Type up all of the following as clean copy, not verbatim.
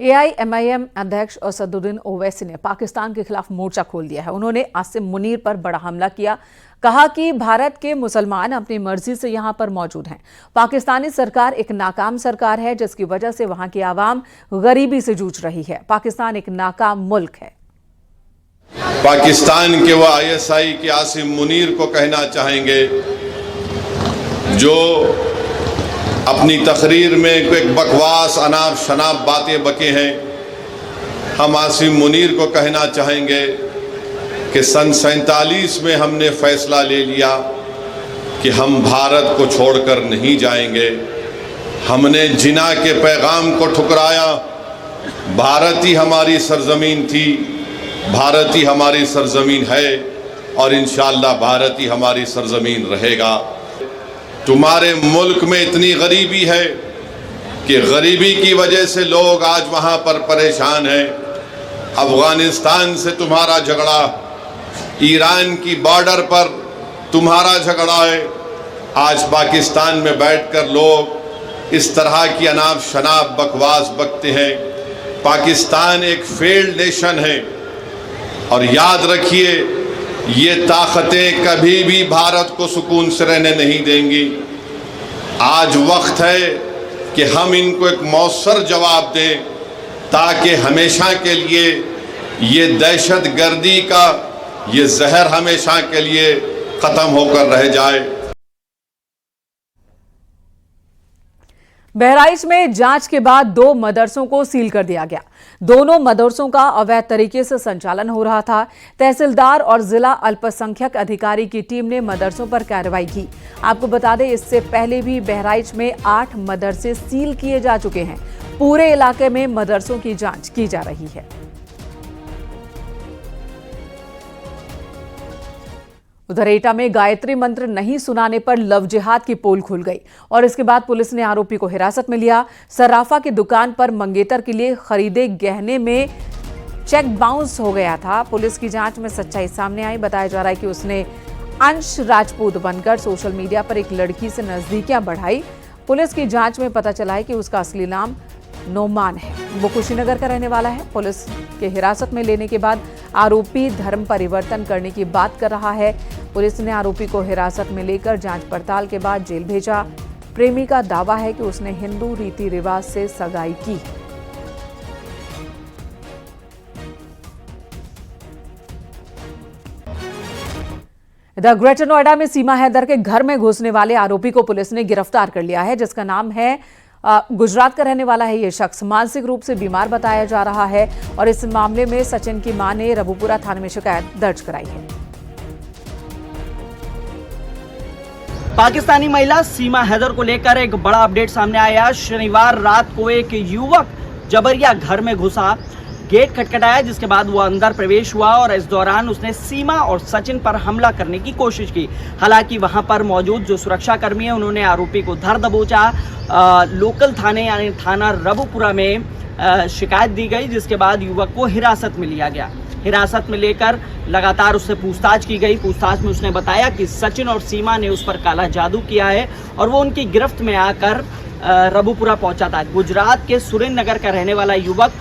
AIMIM अध्यक्ष असदुद्दीन ओवैसी ने पाकिस्तान के खिलाफ मोर्चा खोल दिया है। उन्होंने आसिम मुनीर पर बड़ा हमला किया। कहा कि भारत के मुसलमान अपनी मर्जी से यहां पर मौजूद हैं। पाकिस्तानी सरकार एक नाकाम सरकार है, जिसकी वजह से वहां की आवाम गरीबी से जूझ रही है। पाकिस्तान एक नाकाम मुल्क है। पाकिस्तान के वह आईएसआई के आसिम मुनीर को कहना चाहेंगे जो अपनी तकरीर में एक बकवास अनाप शनाप बातें बके हैं। हम आसिम मुनीर को कहना चाहेंगे कि सन 47 में हमने फैसला ले लिया कि हम भारत को छोड़कर नहीं जाएंगे। हमने जिना के पैगाम को ठुकराया। भारत ही हमारी सरजमीन थी, भारत ही हमारी सरजमीन है और इंशाअल्लाह भारत ही हमारी सरजमीन रहेगा। तुम्हारे मुल्क में इतनी गरीबी है कि गरीबी की वजह से लोग आज वहाँ पर परेशान हैं। अफगानिस्तान से तुम्हारा झगड़ा, ईरान की बॉर्डर पर तुम्हारा झगड़ा है। आज पाकिस्तान में बैठकर लोग इस तरह की अनाप शनाप बकवास बकते हैं। पाकिस्तान एक फेल्ड नेशन है और याद रखिए ये ताकतें कभी भी भारत को सुकून से रहने नहीं देंगी। आज वक्त है कि हम इनको एक मौसर जवाब दें ताकि हमेशा के लिए ये दहशतगर्दी का ये जहर हमेशा के लिए ख़त्म होकर रह जाए। बहराइच में जांच के बाद 2 मदरसों को सील कर दिया गया। दोनों मदरसों का अवैध तरीके से संचालन हो रहा था। तहसीलदार और जिला अल्पसंख्यक अधिकारी की टीम ने मदरसों पर कार्रवाई की। आपको बता दें, इससे पहले भी बहराइच में 8 मदरसे सील किए जा चुके हैं। पूरे इलाके में मदरसों की जांच की जा रही है। उधर एटा में गायत्री मंत्र नहीं सुनाने पर लव जिहाद की पोल खुल गई और इसके बाद पुलिस ने आरोपी को हिरासत में लिया। सर्राफा की दुकान पर मंगेतर के लिए खरीदे गहने में चेक बाउंस हो गया था। पुलिस की जांच में सच्चाई सामने आई। बताया जा रहा है कि उसने अंश राजपूत बनकर सोशल मीडिया पर एक लड़की से नजदीकियां बढ़ाई। पुलिस की जांच में पता चला है कि उसका असली नाम नोमान है। वो कुशीनगर का रहने वाला है। पुलिस के हिरासत में लेने के बाद आरोपी धर्म परिवर्तन करने की बात कर रहा है। पुलिस ने आरोपी को हिरासत में लेकर जांच पड़ताल के बाद जेल भेजा। प्रेमी का दावा है कि उसने हिंदू रीति रिवाज से सगाई की। इधर ग्रेटर नोएडा में सीमा हैदर के घर में घुसने वाले आरोपी को पुलिस ने गिरफ्तार कर लिया है, जिसका नाम है गुजरात का रहने वाला है। ये शख्स मानसिक रूप से बीमार बताया जा रहा है और इस मामले में सचिन की मां ने रबुपुरा थाने में शिकायत दर्ज कराई है। पाकिस्तानी महिला सीमा हैदर को लेकर एक बड़ा अपडेट सामने आया। शनिवार रात को एक युवक जबरिया घर में घुसा, गेट खटखटाया, जिसके बाद वो अंदर प्रवेश हुआ और इस दौरान उसने सीमा और सचिन पर हमला करने की कोशिश की। हालांकि वहां पर मौजूद जो सुरक्षा कर्मी है उन्होंने आरोपी को धर दबोचा। लोकल थाने यानी थाना रबुपुरा में शिकायत दी गई, जिसके बाद युवक को हिरासत में लिया गया। हिरासत में लेकर लगातार उससे पूछताछ की गई। पूछताछ में उसने बताया कि सचिन और सीमा ने उस पर काला जादू किया है और वो उनकी गिरफ्त में आकर रबुपुरा पहुंचा था। गुजरात के सुरेंद्र नगर का रहने वाला युवक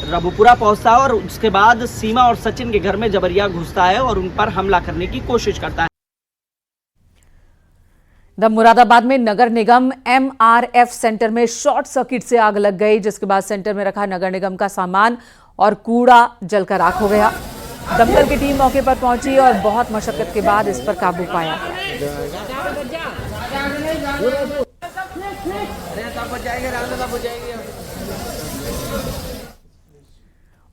रबुपुरा पहुंचता है और उसके बाद सीमा और सचिन के घर में जबरिया घुसता है और उन पर हमला करने की कोशिश करता है। मुरादाबाद में नगर निगम MRF सेंटर में शॉर्ट सर्किट से आग लग गई, जिसके बाद सेंटर में रखा नगर निगम का सामान और कूड़ा जलकर राख हो गया। दमकल की टीम मौके पर पहुंची और बहुत मशक्कत के बाद इस पर काबू पाया।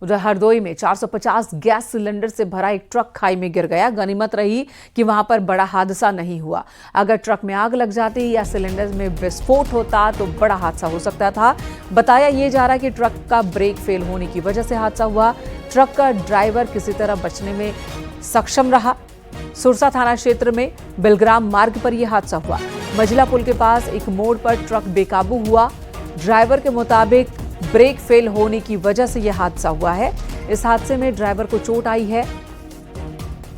उधर हरदोई में 450 गैस सिलेंडर से भरा एक ट्रक खाई में गिर गया। गनीमत रही कि वहां पर बड़ा हादसा नहीं हुआ। अगर ट्रक में आग लग जाती या सिलेंडर में विस्फोट होता तो बड़ा हादसा हो सकता था। बताया ये जा रहा है कि ट्रक का ब्रेक फेल होने की वजह से हादसा हुआ। ट्रक का ड्राइवर किसी तरह बचने में सक्षम रहा। सुरसा थाना क्षेत्र में बिलग्राम मार्ग पर यह हादसा हुआ। मझिला पुल के पास एक मोड़ पर ट्रक बेकाबू हुआ। ड्राइवर के मुताबिक ब्रेक फेल होने की वजह से यह हादसा हुआ है। इस हादसे में ड्राइवर को चोट आई है।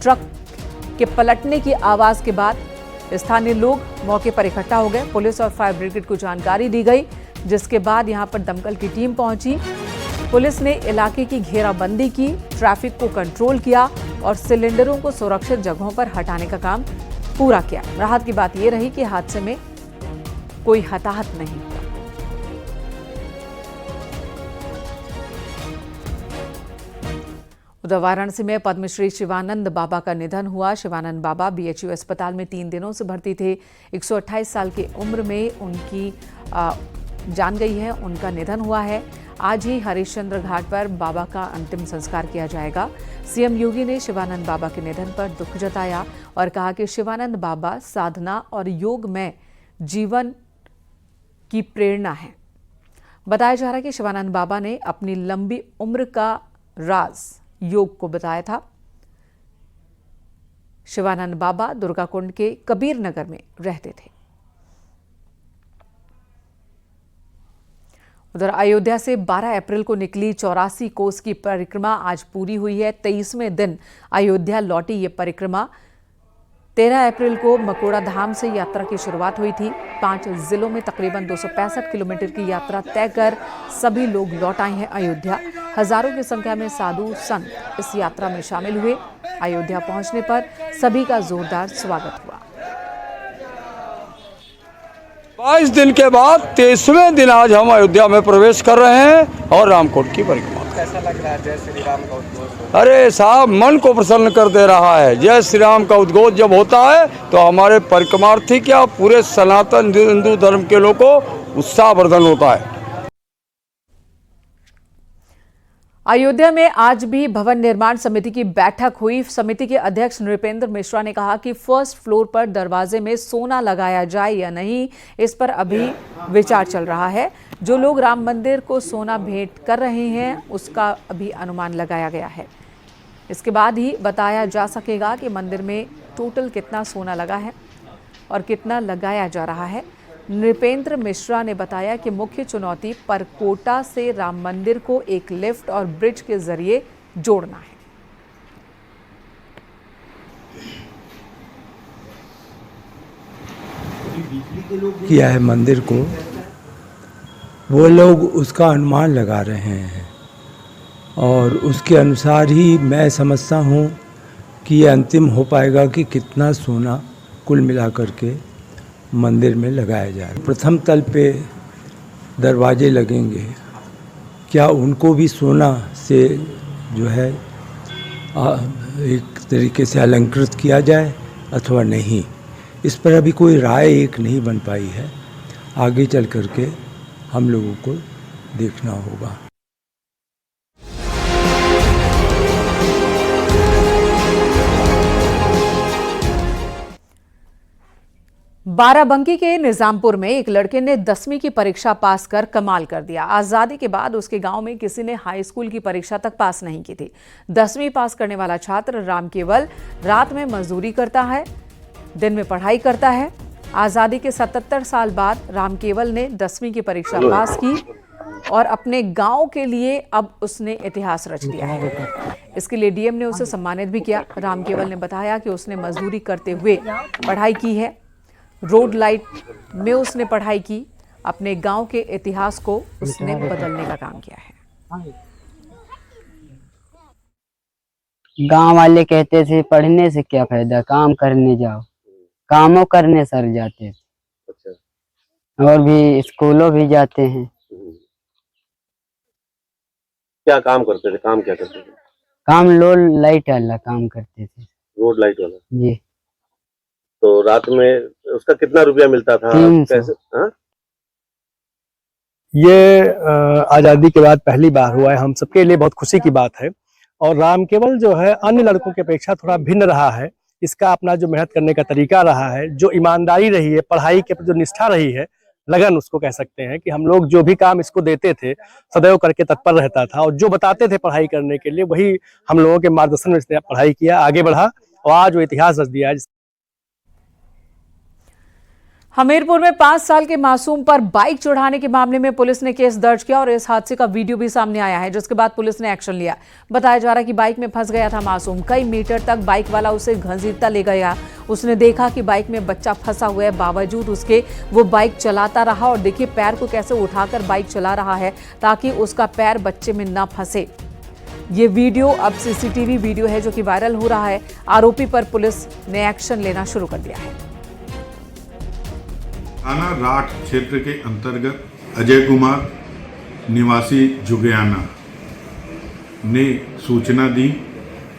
ट्रक के पलटने की आवाज के बाद स्थानीय लोग मौके पर इकट्ठा हो गए। पुलिस और फायर ब्रिगेड को जानकारी दी गई, जिसके बाद यहां पर दमकल की टीम पहुंची पुलिस ने इलाके की घेराबंदी की, ट्रैफिक को कंट्रोल किया और सिलेंडरों को सुरक्षित जगहों पर हटाने का काम पूरा किया। राहत की बात यह रही कि हादसे में कोई हताहत नहीं हुआ। उधर वाराणसी में पद्मश्री शिवानंद बाबा का निधन हुआ। शिवानंद बाबा बीएचयू अस्पताल में 3 दिनों से भर्ती थे। 128 साल की उम्र में उनकी जान गई है, उनका निधन हुआ है। आज ही हरिश्चंद्र घाट पर बाबा का अंतिम संस्कार किया जाएगा। सीएम योगी ने शिवानंद बाबा के निधन पर दुख जताया और कहा कि शिवानंद बाबा साधना और योग में जीवन की प्रेरणा है। बताया जा रहा है कि शिवानंद बाबा ने अपनी लंबी उम्र का राज योग को बताया था। शिवानंद बाबा दुर्गाकुंड के कबीर नगर में रहते थे। उधर अयोध्या से 12 अप्रैल को निकली 84 कोस की परिक्रमा आज पूरी हुई है। 23वें दिन अयोध्या लौटी ये परिक्रमा। 13 अप्रैल को मकोड़ा धाम से यात्रा की शुरुआत हुई थी। 5 जिलों में तकरीबन 265 किलोमीटर की यात्रा तय कर सभी लोग लौट आए हैं अयोध्या। हजारों की संख्या में साधु संत इस यात्रा में शामिल हुए। अयोध्या पहुंचने पर सभी का जोरदार स्वागत हुआ। 22 दिन के बाद 23वें दिन आज हम अयोध्या में प्रवेश कर रहे हैं और रामकोट की परिक्रमा। कैसा लग रहा है जय श्री राम का उद्घोष? अरे साहब, मन को प्रसन्न कर दे रहा है। जय श्री राम का उद्घोष जब होता है तो हमारे परिक्रमार्थी क्या पूरे सनातन हिंदू धर्म के लोगों को उत्साहवर्धन होता है। अयोध्या में आज भी भवन निर्माण समिति की बैठक हुई। समिति के अध्यक्ष नृपेंद्र मिश्रा ने कहा कि फर्स्ट फ्लोर पर दरवाजे में सोना लगाया जाए या नहीं, इस पर अभी विचार चल रहा है। जो लोग राम मंदिर को सोना भेंट कर रहे हैं उसका अभी अनुमान लगाया गया है। इसके बाद ही बताया जा सकेगा कि मंदिर में टोटल कितना सोना लगा है और कितना लगाया जा रहा है। नृपेंद्र मिश्रा ने बताया कि मुख्य चुनौती परकोटा से राम मंदिर को एक लिफ्ट और ब्रिज के जरिए जोड़ना है। किया है मंदिर को, वो लोग उसका अनुमान लगा रहे हैं और उसके अनुसार ही मैं समझता हूँ कि ये अंतिम हो पाएगा कि कितना सोना कुल मिलाकर के मंदिर में लगाया जाए। प्रथम तल पे दरवाजे लगेंगे, क्या उनको भी सोना से जो है एक तरीके से अलंकृत किया जाए अथवा नहीं, इस पर अभी कोई राय एक नहीं बन पाई है। आगे चल करके हम लोगों को देखना होगा। बाराबंकी के निजामपुर में एक लड़के ने 10वीं की परीक्षा पास कर कमाल कर दिया। आजादी के बाद उसके गांव में किसी ने हाई स्कूल की परीक्षा तक पास नहीं की थी। 10वीं पास करने वाला छात्र राम केवल रात में मजदूरी करता है, दिन में पढ़ाई करता है। आजादी के 77 साल बाद राम केवल ने 10वीं की परीक्षा पास की और अपने गांव के लिए अब उसने इतिहास रच दिया है। इसके लिए डीएम ने उसे सम्मानित भी किया। राम केवल ने बताया कि उसने मजदूरी करते हुए पढ़ाई की है, रोड लाइट में उसने पढ़ाई की। अपने गांव के इतिहास को उसने बदलने का काम किया है। गांव वाले कहते थे पढ़ने से क्या फायदा, काम करने जाओ। कामों करने सर जाते थे। अच्छा। और भी स्कूलों भी जाते हैं। क्या काम करते थे? काम क्या करते थे? काम रोड लाइट वाला काम करते थे। रोड लाइट वाला? जी। तो रात में उसका कितना रुपया मिलता था? 300। कैसे? हाँ? ये आज़ादी के बाद पहली बार हुआ है, हम सबके लिए बहुत खुशी की बात है। और राम केवल जो है अन्य लड़कों की अपेक्षा थोड़ा भिन्न रहा है। इसका अपना जो मेहनत करने का तरीका रहा है, जो ईमानदारी रही है, पढ़ाई के जो निष्ठा रही है, लगन उसको कह सकते हैं कि हम लोग जो भी काम इसको देते थे सदैव करके तत्पर रहता था और जो बताते थे पढ़ाई करने के लिए वही हम लोगों के मार्गदर्शन में इसने पढ़ाई किया, आगे बढ़ा और आज वो इतिहास रच दिया है। हमीरपुर में 5 साल के मासूम पर बाइक चढ़ाने के मामले में पुलिस ने केस दर्ज किया और इस हादसे का वीडियो भी सामने आया है, जिसके बाद पुलिस ने एक्शन लिया। बताया जा रहा है कि बाइक में फंस गया था मासूम। कई मीटर तक बाइक वाला उसे घसीटता ले गया। उसने देखा कि बाइक में बच्चा फंसा हुआ है, बावजूद उसके वो बाइक चलाता रहा और देखिए पैर को कैसे उठाकर बाइक चला रहा है ताकि उसका पैर बच्चे में न फंसे। ये वीडियो अब सीसीटीवी वीडियो है जो कि वायरल हो रहा है। आरोपी पर पुलिस ने एक्शन लेना शुरू कर दिया है। थाना राठ क्षेत्र के अंतर्गत अजय कुमार निवासी जुगियाना ने सूचना दी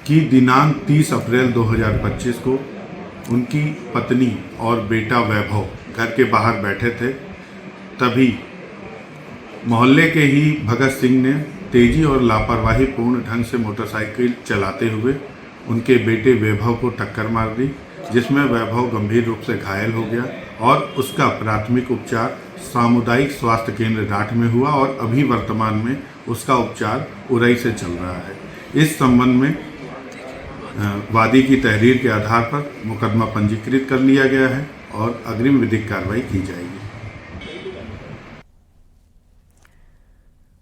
कि दिनांक 30 अप्रैल 2025 को उनकी पत्नी और बेटा वैभव घर के बाहर बैठे थे। तभी मोहल्ले के ही भगत सिंह ने तेजी और लापरवाही पूर्ण ढंग से मोटरसाइकिल चलाते हुए उनके बेटे वैभव को टक्कर मार दी, जिसमें वैभव गंभीर रूप से घायल हो गया और उसका प्राथमिक उपचार सामुदायिक स्वास्थ्य केंद्र राठ में हुआ और अभी वर्तमान में उसका उपचार उरई से चल रहा है। इस संबंध में वादी की तहरीर के आधार पर मुकदमा पंजीकृत कर लिया गया है और अग्रिम विधिक कार्रवाई की जाएगी।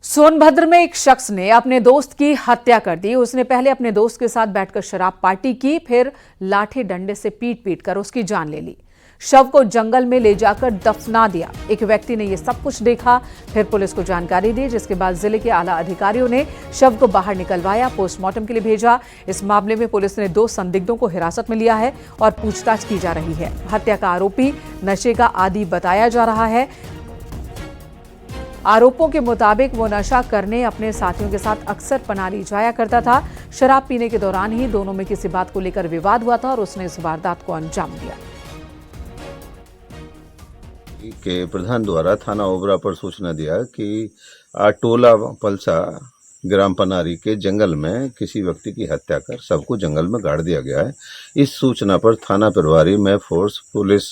सोनभद्र में एक शख्स ने अपने दोस्त की हत्या कर दी। उसने पहले अपने दोस्त के साथ बैठकर शराब पार्टी की, फिर लाठी डंडे से पीट कर उसकी जान ले ली। शव को जंगल में ले जाकर दफना दिया। एक व्यक्ति ने यह सब कुछ देखा, फिर पुलिस को जानकारी दी, जिसके बाद जिले के आला अधिकारियों ने शव को बाहर निकलवाया, पोस्टमार्टम के लिए भेजा। इस मामले में पुलिस ने 2 संदिग्धों को हिरासत में लिया है और पूछताछ की जा रही है। हत्या का आरोपी नशे का आदी बताया जा रहा है। आरोपों के मुताबिक वो नशा करने अपने साथियों के साथ अक्सर पनाली जाया करता था। शराब पीने के दौरान ही दोनों में किसी बात को लेकर विवाद हुआ था और उसने इस वारदात को अंजाम दिया। के प्रधान द्वारा थाना ओबरा पर सूचना दिया कि टोला पलसा ग्राम पनारी के जंगल में किसी व्यक्ति की हत्या कर सबको जंगल में गाड़ दिया गया है। इस सूचना पर थाना प्रभारी में फोर्स, पुलिस,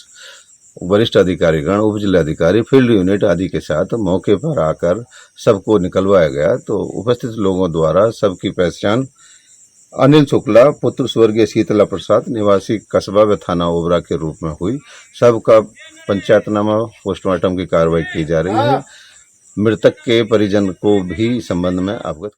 वरिष्ठ अधिकारीगण, उप जिलाधिकारी, फील्ड यूनिट आदि के साथ मौके पर आकर सबको निकलवाया गया। तो उपस्थित लोगों द्वारा सबकी पहचान अनिल शुक्ला पुत्र स्वर्गीय शीतला प्रसाद निवासी कस्बा व थाना ओबरा के रूप में हुई। सबका पंचायतनामा पोस्टमार्टम की कार्रवाई की जा रही है। मृतक के परिजन को भी संबंध में अवगत